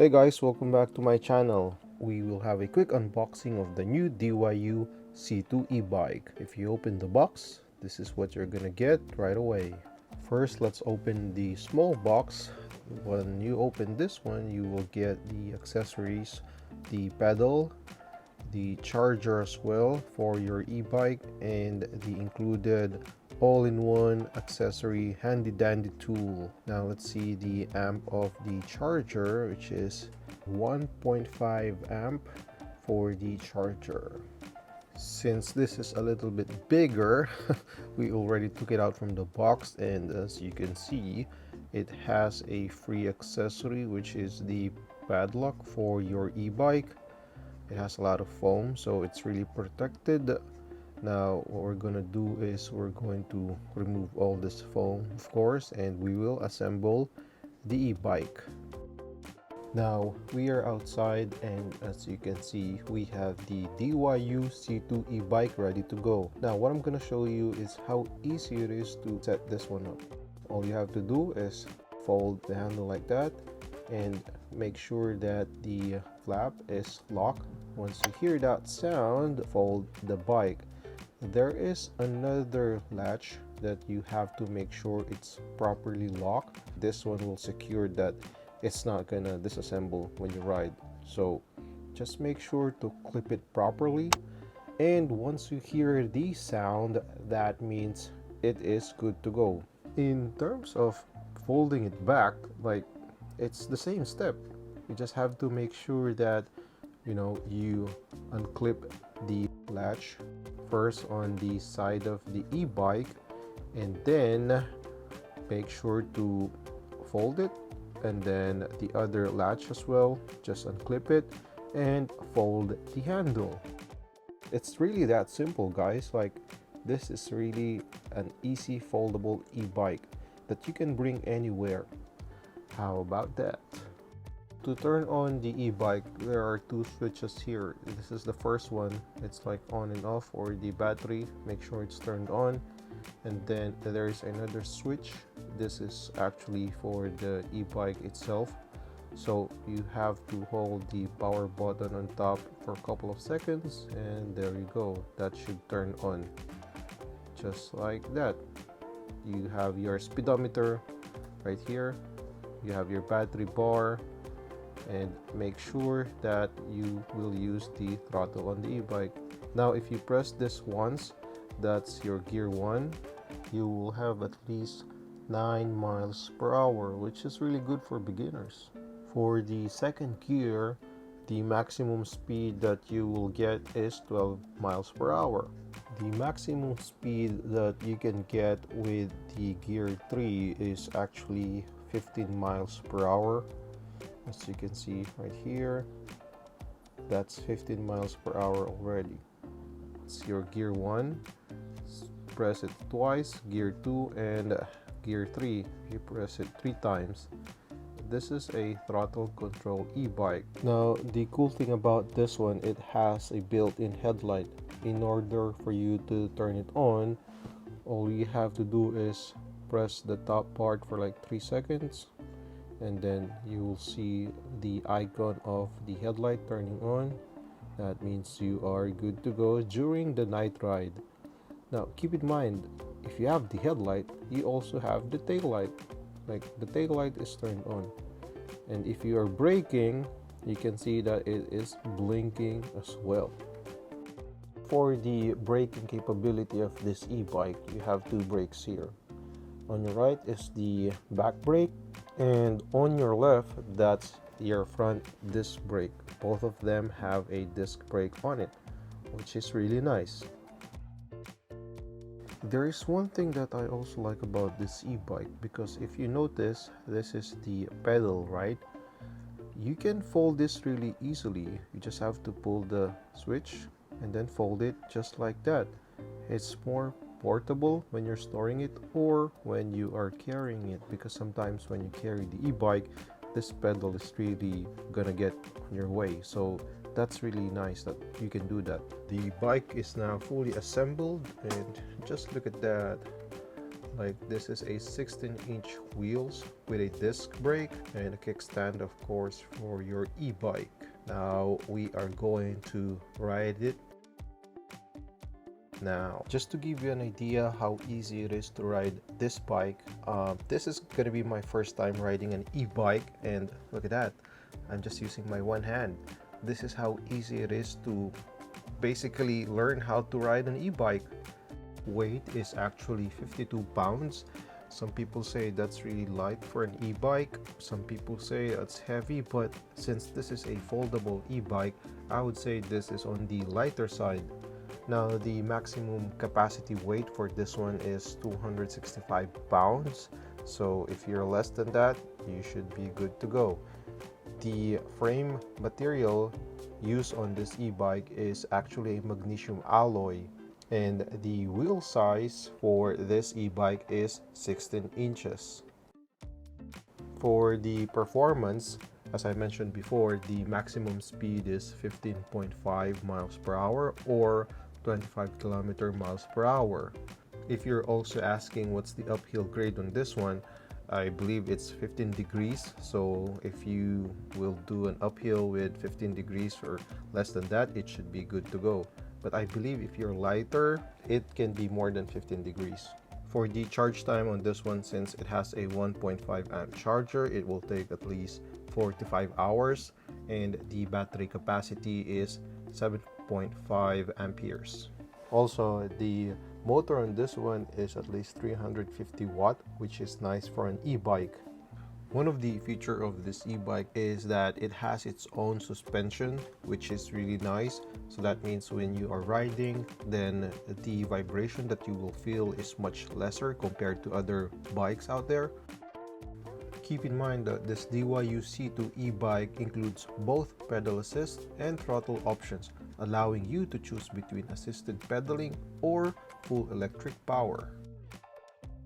Hey guys, welcome back to my channel. We will have a quick unboxing of the new DYU C2 e-bike. If you open the box, this is what you're gonna get right away. First, let's open the small box. When you open this one, you will get the accessories, the pedal, the charger as well for your e-bike, and the included all-in-one accessory handy dandy tool. Now let's see the amp of the charger, which is 1.5 amp for the charger. Since this is a little bit bigger, we already took it out from the box, and as you can see, it has a free accessory, which is the padlock for your e-bike. It has a lot of foam, so it's really protected. Now what we're gonna do is we're going to remove all this foam, of course, and we will assemble the e-bike. Now we are outside, and as you can see, we have the DYU C2 e-bike ready to go. Now what I'm gonna show you is how easy it is to set this one up. All you have to do is fold the handle like that and make sure that the flap is locked. Once you hear that sound, fold the bike. There is another latch that you have to make sure it's properly locked. This one will secure that it's not gonna disassemble when you ride. So just make sure to clip it properly, and once you hear the sound, that means it is good to go. In terms of folding it back, like, it's the same step. You just have to make sure that you unclip the latch first on the side of the e-bike, and then make sure to fold it, and then the other latch as well, just unclip it and fold the handle. It's really that simple, guys. Like, this is really an easy foldable e-bike that you can bring anywhere. How about that? To turn on the e-bike, there are two switches here. This is the first one. It's like on and off, or the battery. Make sure it's turned on. And then there's another switch. This is actually for the e-bike itself. So you have to hold the power button on top for a couple of seconds, and there you go. That should turn on. Just like that. You have your speedometer right here. You have your battery bar, and make sure that you will use the throttle on the e-bike. Now if you press this once, that's your gear 1, you will have at least 9 miles per hour, which is really good for beginners. For the second gear, the maximum speed that you will get is 12 miles per hour. The maximum speed that you can get with the gear 3 is actually 15 miles per hour. As you can see right here, that's 15 miles per hour already. It's your gear 1. Press it twice, gear 2, and gear 3. You press it 3 times. This is a throttle control e-bike. Now the cool thing about this one, it has a built-in headlight. In order for you to turn it on, all you have to do is press the top part for like 3 seconds, and then you will see the icon of the headlight turning on. That means you are good to go during the night ride. Now keep in mind, if you have the headlight, you also have the tail light. Like, the tail light is turned on, and if you are braking, you can see that it is blinking as well. For the braking capability of this e-bike, you have 2 brakes here. On your right is the back brake, and on your left, that's your front disc brake. Both of them have a disc brake on it, which is really nice. There is one thing that I also like about this e-bike, because if you notice, this is the pedal, right? You can fold this really easily. You just have to pull the switch and then fold it just like that. It's more portable when you're storing it or when you are carrying it, because sometimes when you carry the e-bike, this pedal is really gonna get on your way. So that's really nice that you can do that. The bike is now fully assembled, and just look at that. Like, this is a 16-inch wheels with a disc brake and a kickstand, of course, for your e-bike. Now we are going to ride it. Now, just to give you an idea how easy it is to ride this bike, this is gonna be my first time riding an e-bike, and look at that, I'm just using my one hand. This is how easy it is to basically learn how to ride an e-bike. Weight is actually 52 pounds. Some people say that's really light for an e-bike. Some people say it's heavy, but since this is a foldable e-bike, I would say this is on the lighter side. Now, the maximum capacity weight for this one is 265 pounds. So if you're less than that, you should be good to go. The frame material used on this e-bike is actually a magnesium alloy, and the wheel size for this e-bike is 16 inches. For the performance, as I mentioned before, the maximum speed is 15.5 miles per hour or 25 miles per hour. If you're also asking what's the uphill grade on this one, I believe it's 15 degrees. So if you will do an uphill with 15 degrees or less than that, it should be good to go. But I believe if you're lighter, it can be more than 15 degrees. For the charge time on this one, since it has a 1.5 amp charger, it will take at least 4 to 5 hours, and the battery capacity is 7.5 amperes. Also, the motor on this one is at least 350 watt, which is nice for an e-bike. One of the features of this e-bike is that it has its own suspension, which is really nice. So that means when you are riding, then the vibration that you will feel is much lesser compared to other bikes out there. Keep in mind that this DYU C2 e-bike includes both pedal assist and throttle options, allowing you to choose between assisted pedaling or full electric power.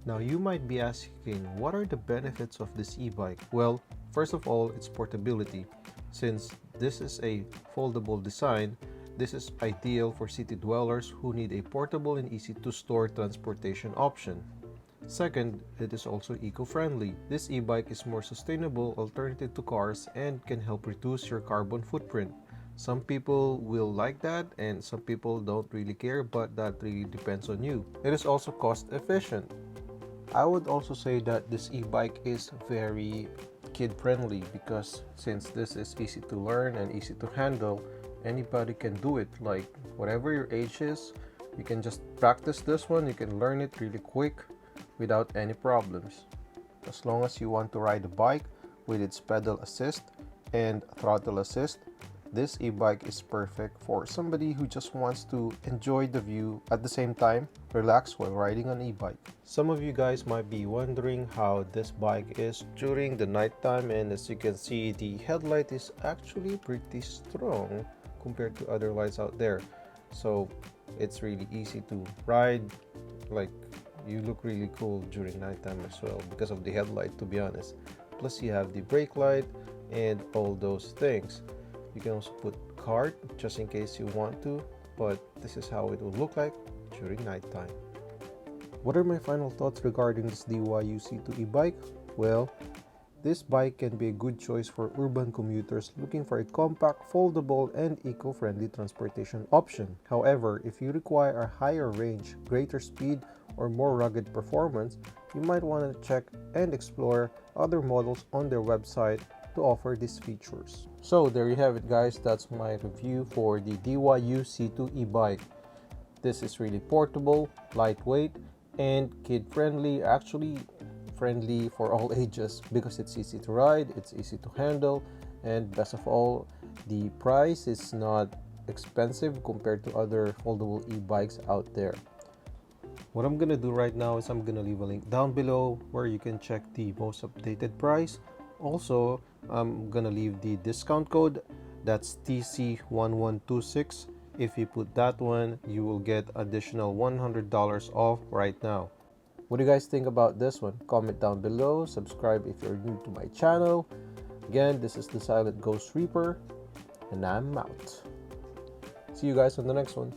Now you might be asking, what are the benefits of this e-bike? Well, first of all, it's portability. Since this is a foldable design, this is ideal for city dwellers who need a portable and easy to store transportation option. Second, it is also eco-friendly. This e-bike is more sustainable alternative to cars and can help reduce your carbon footprint. Some people will like that and some people don't really care, but that really depends on you. It is also cost efficient. I would also say that this e-bike is very kid-friendly because since this is easy to learn and easy to handle, anybody can do it. Like, whatever your age is, you can just practice this one. You can learn it really quick without any problems. As long as you want to ride a bike with its pedal assist and throttle assist, this e-bike is perfect for somebody who just wants to enjoy the view at the same time relax while riding an e-bike. Some of you guys might be wondering how this bike is during the nighttime, and as you can see, the headlight is actually pretty strong compared to other lights out there. So it's really easy to ride. Like, you look really cool during nighttime as well because of the headlight, to be honest. Plus you have the brake light and all those things. You can also put cart just in case you want to, but this is how it will look like during nighttime. What are my final thoughts regarding this DYU C2 e-bike? Well, this bike can be a good choice for urban commuters looking for a compact, foldable, and eco-friendly transportation option. However, if you require a higher range, greater speed, or more rugged performance, you might want to check and explore other models on their website to offer these features. So there you have it, guys. That's my review for the DYU C2 e-bike. This is really portable, lightweight, and kid-friendly. Actually friendly for all ages because it's easy to ride, it's easy to handle, and best of all, the price is not expensive compared to other foldable e-bikes out there. What I'm gonna do right now is I'm gonna leave a link down below where you can check the most updated price. Also, I'm gonna leave the discount code, that's TC1126. If you put that one, you will get additional $100 off right now. What do you guys think about this one? Comment down below, subscribe if you're new to my channel. Again, this is Thesilentghostreaper, and I'm out. See you guys on the next one.